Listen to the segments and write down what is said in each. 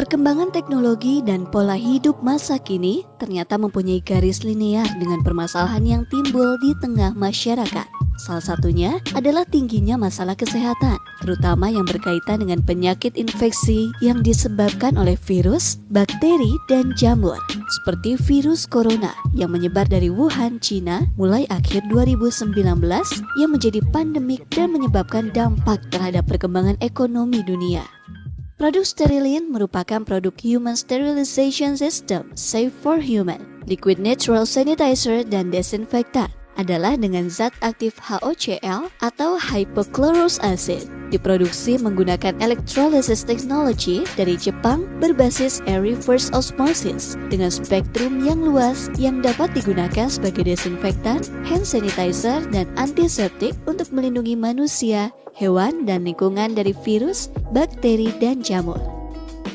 Perkembangan teknologi dan pola hidup masa kini ternyata mempunyai garis linear dengan permasalahan yang timbul di tengah masyarakat. Salah satunya adalah tingginya masalah kesehatan, terutama yang berkaitan dengan penyakit infeksi yang disebabkan oleh virus, bakteri, dan jamur. Seperti virus corona yang menyebar dari Wuhan, China mulai akhir 2019 yang menjadi pandemik dan menyebabkan dampak terhadap perkembangan ekonomi dunia. Produk Sterilin merupakan produk Human Sterilization System Safe for Human, liquid natural sanitizer dan desinfektan. Adalah dengan zat aktif HOCl atau hypochlorous acid. Diproduksi menggunakan electrolysis technology dari Jepang berbasis air reverse osmosis dengan spektrum yang luas yang dapat digunakan sebagai desinfektan, hand sanitizer, dan antiseptik untuk melindungi manusia, hewan, dan lingkungan dari virus, bakteri, dan jamur.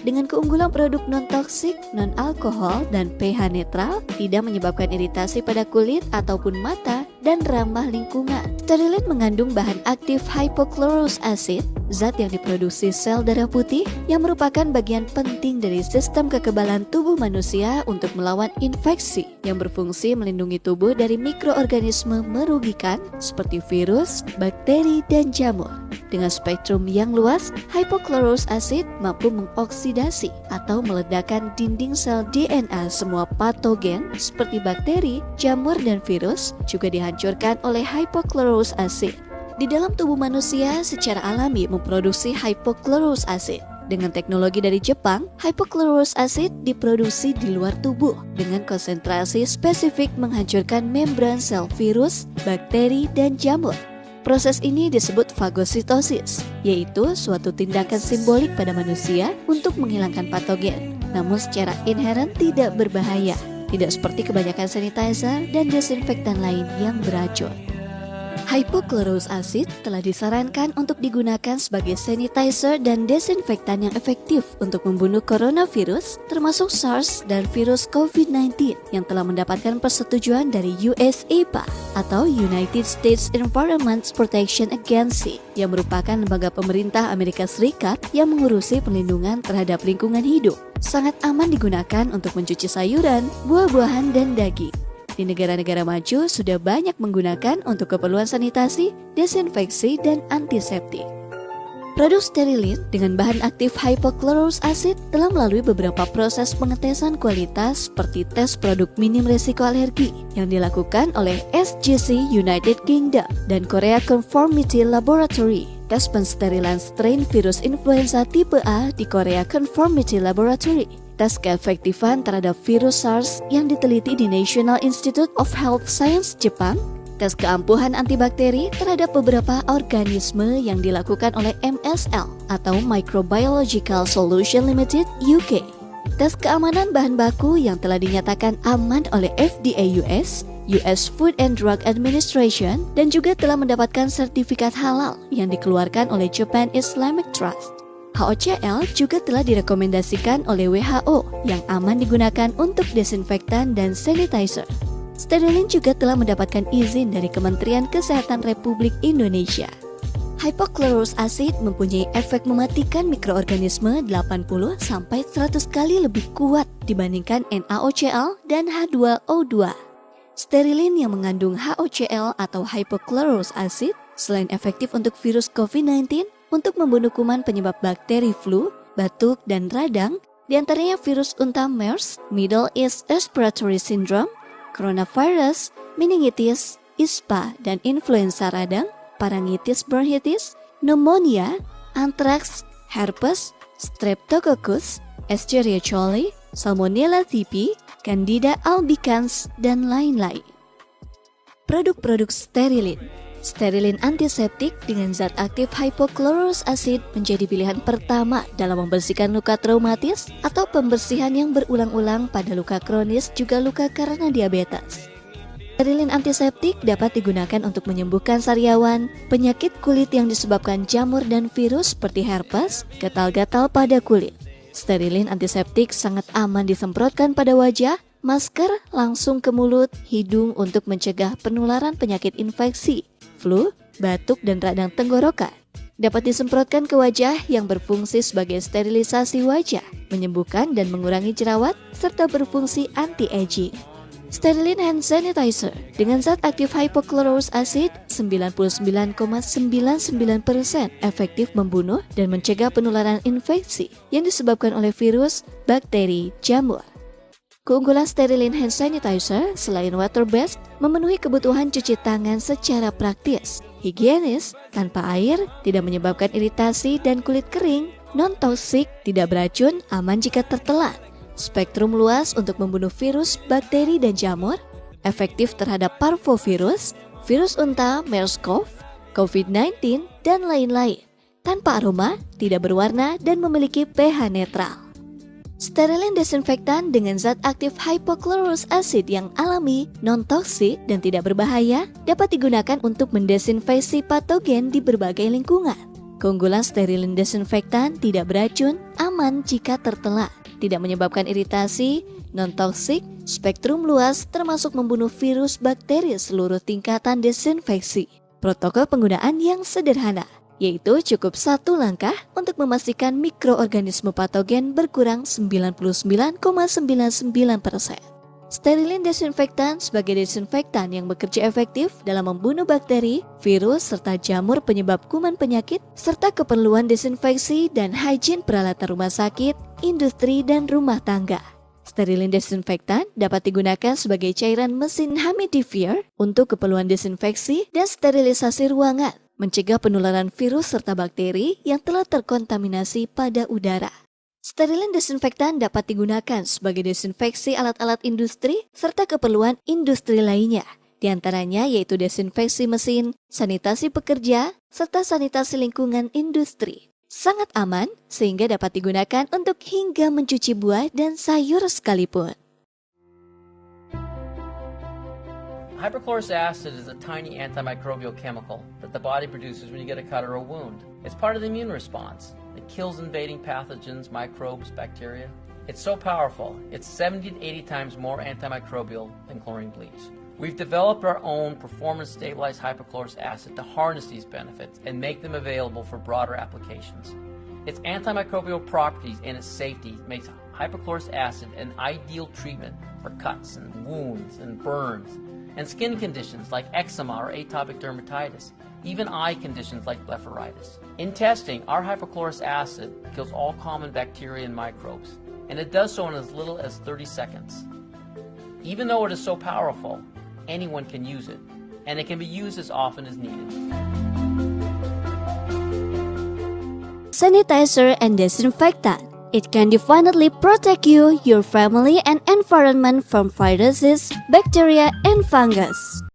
Dengan keunggulan produk non-toksik, non-alkohol, dan pH netral, tidak menyebabkan iritasi pada kulit ataupun mata, dan ramah lingkungan. Sterilin mengandung bahan aktif hypochlorous acid, zat yang diproduksi sel darah putih yang merupakan bagian penting dari sistem kekebalan tubuh manusia untuk melawan infeksi yang berfungsi melindungi tubuh dari mikroorganisme merugikan seperti virus, bakteri, dan jamur. Dengan spektrum yang luas, hypochlorous acid mampu mengoksidasi atau meledakkan dinding sel DNA semua patogen seperti bakteri, jamur, dan virus juga dihancurkan oleh hypochlorous acid. Di dalam tubuh manusia secara alami memproduksi hypochlorous acid. Dengan teknologi dari Jepang, hypochlorous acid diproduksi di luar tubuh dengan konsentrasi spesifik menghancurkan membran sel virus, bakteri, dan jamur. Proses ini disebut fagositosis, yaitu suatu tindakan simbolik pada manusia untuk menghilangkan patogen, namun secara inheren tidak berbahaya, tidak seperti kebanyakan sanitizer dan desinfektan lain yang beracun. Hypochlorous acid telah disarankan untuk digunakan sebagai sanitizer dan desinfektan yang efektif untuk membunuh coronavirus, termasuk SARS dan virus COVID-19 yang telah mendapatkan persetujuan dari US EPA atau United States Environmental Protection Agency yang merupakan lembaga pemerintah Amerika Serikat yang mengurusi perlindungan terhadap lingkungan hidup. Sangat aman digunakan untuk mencuci sayuran, buah-buahan, dan daging. Di negara-negara maju sudah banyak menggunakan untuk keperluan sanitasi, desinfeksi, dan antiseptik. Produk Sterilin dengan bahan aktif hypochlorous acid telah melalui beberapa proses pengetesan kualitas seperti tes produk minim risiko alergi yang dilakukan oleh SGC United Kingdom dan Korea Conformity Laboratory. Tes pensterilan strain virus influenza tipe A di Korea Conformity Laboratory. Tes keefektifan terhadap virus SARS yang diteliti di National Institute of Health Science Jepang. Tes keampuhan antibakteri terhadap beberapa organisme yang dilakukan oleh MSL atau Microbiological Solution Limited UK. Tes keamanan bahan baku yang telah dinyatakan aman oleh FDA US, US Food and Drug Administration, dan juga telah mendapatkan sertifikat halal yang dikeluarkan oleh Japan Islamic Trust. HOCl juga telah direkomendasikan oleh WHO yang aman digunakan untuk desinfektan dan sanitizer. Sterilin juga telah mendapatkan izin dari Kementerian Kesehatan Republik Indonesia. Hypochlorous acid mempunyai efek mematikan mikroorganisme 80-100 kali lebih kuat dibandingkan NaOCl dan H2O2. Sterilin yang mengandung HOCl atau hypochlorous acid selain efektif untuk virus COVID-19, untuk membunuh kuman penyebab bakteri flu, batuk, dan radang, diantaranya virus unta MERS, Middle East Respiratory Syndrome, coronavirus, meningitis, ISPA, dan influenza radang, parangitis bronchitis, pneumonia, antraks, herpes, streptococcus, Escherichia coli, Salmonella typhi, Candida albicans, dan lain-lain. Produk-produk Sterilin. Sterilin antiseptik dengan zat aktif hypochlorous acid menjadi pilihan pertama dalam membersihkan luka traumatis atau pembersihan yang berulang-ulang pada luka kronis juga luka karena diabetes. Sterilin antiseptik dapat digunakan untuk menyembuhkan sariawan, penyakit kulit yang disebabkan jamur dan virus seperti herpes, gatal-gatal pada kulit. Sterilin antiseptik sangat aman disemprotkan pada wajah, masker langsung ke mulut, hidung untuk mencegah penularan penyakit infeksi, flu, batuk, dan radang tenggorokan. dapat disemprotkan ke wajah yang berfungsi sebagai sterilisasi wajah, menyembuhkan dan mengurangi jerawat, serta berfungsi anti-aging. Sterilin Hand Sanitizer dengan zat aktif hypochlorous acid 99,99% efektif membunuh dan mencegah penularan infeksi yang disebabkan oleh virus, bakteri, jamur. Keunggulan Sterilin Hand Sanitizer selain water-based memenuhi kebutuhan cuci tangan secara praktis, higienis, tanpa air, tidak menyebabkan iritasi dan kulit kering, non-toksik, tidak beracun, aman jika tertelan, spektrum luas untuk membunuh virus, bakteri, dan jamur, efektif terhadap parvovirus, virus unta, MERS-CoV, COVID-19, dan lain-lain, tanpa aroma, tidak berwarna, dan memiliki pH netral. Sterilin desinfektan dengan zat aktif hypochlorous acid yang alami, non-toksik, dan tidak berbahaya dapat digunakan untuk mendesinfeksi patogen di berbagai lingkungan. Keunggulan sterilin desinfektan tidak beracun, aman jika tertelan, tidak menyebabkan iritasi, non-toksik, spektrum luas termasuk membunuh virus bakteri seluruh tingkatan desinfeksi. Protokol penggunaan yang sederhana, yaitu cukup satu langkah untuk memastikan mikroorganisme patogen berkurang 99,99%. Sterilin desinfektan sebagai desinfektan yang bekerja efektif dalam membunuh bakteri, virus, serta jamur penyebab kuman penyakit, serta keperluan desinfeksi dan hygiene peralatan rumah sakit, industri, dan rumah tangga. Sterilin desinfektan dapat digunakan sebagai cairan mesin humidifier untuk keperluan desinfeksi dan sterilisasi ruangan, mencegah penularan virus serta bakteri yang telah terkontaminasi pada udara. Sterilin desinfektan dapat digunakan sebagai desinfeksi alat-alat industri serta keperluan industri lainnya, di antaranya yaitu desinfeksi mesin, sanitasi pekerja, serta sanitasi lingkungan industri. Sangat aman sehingga dapat digunakan untuk hingga mencuci buah dan sayur sekalipun. Hypochlorous acid is a tiny antimicrobial chemical that the body produces when you get a cut or a wound. It's part of the immune response. It kills invading pathogens, microbes, bacteria. It's so powerful, it's 70 to 80 times more antimicrobial than chlorine bleach. We've developed our own performance-stabilized hypochlorous acid to harness these benefits and make them available for broader applications. Its antimicrobial properties and its safety makes hypochlorous acid an ideal treatment for cuts and wounds and burns, and skin conditions like eczema or atopic dermatitis, even eye conditions like blepharitis. In testing, our hypochlorous acid kills all common bacteria and microbes, and it does so in as little as 30 seconds. Even though it is so powerful, anyone can use it, and it can be used as often as needed. Sanitizer and disinfectant. It can definitely protect you, your family, and environment from viruses, bacteria, and fungus.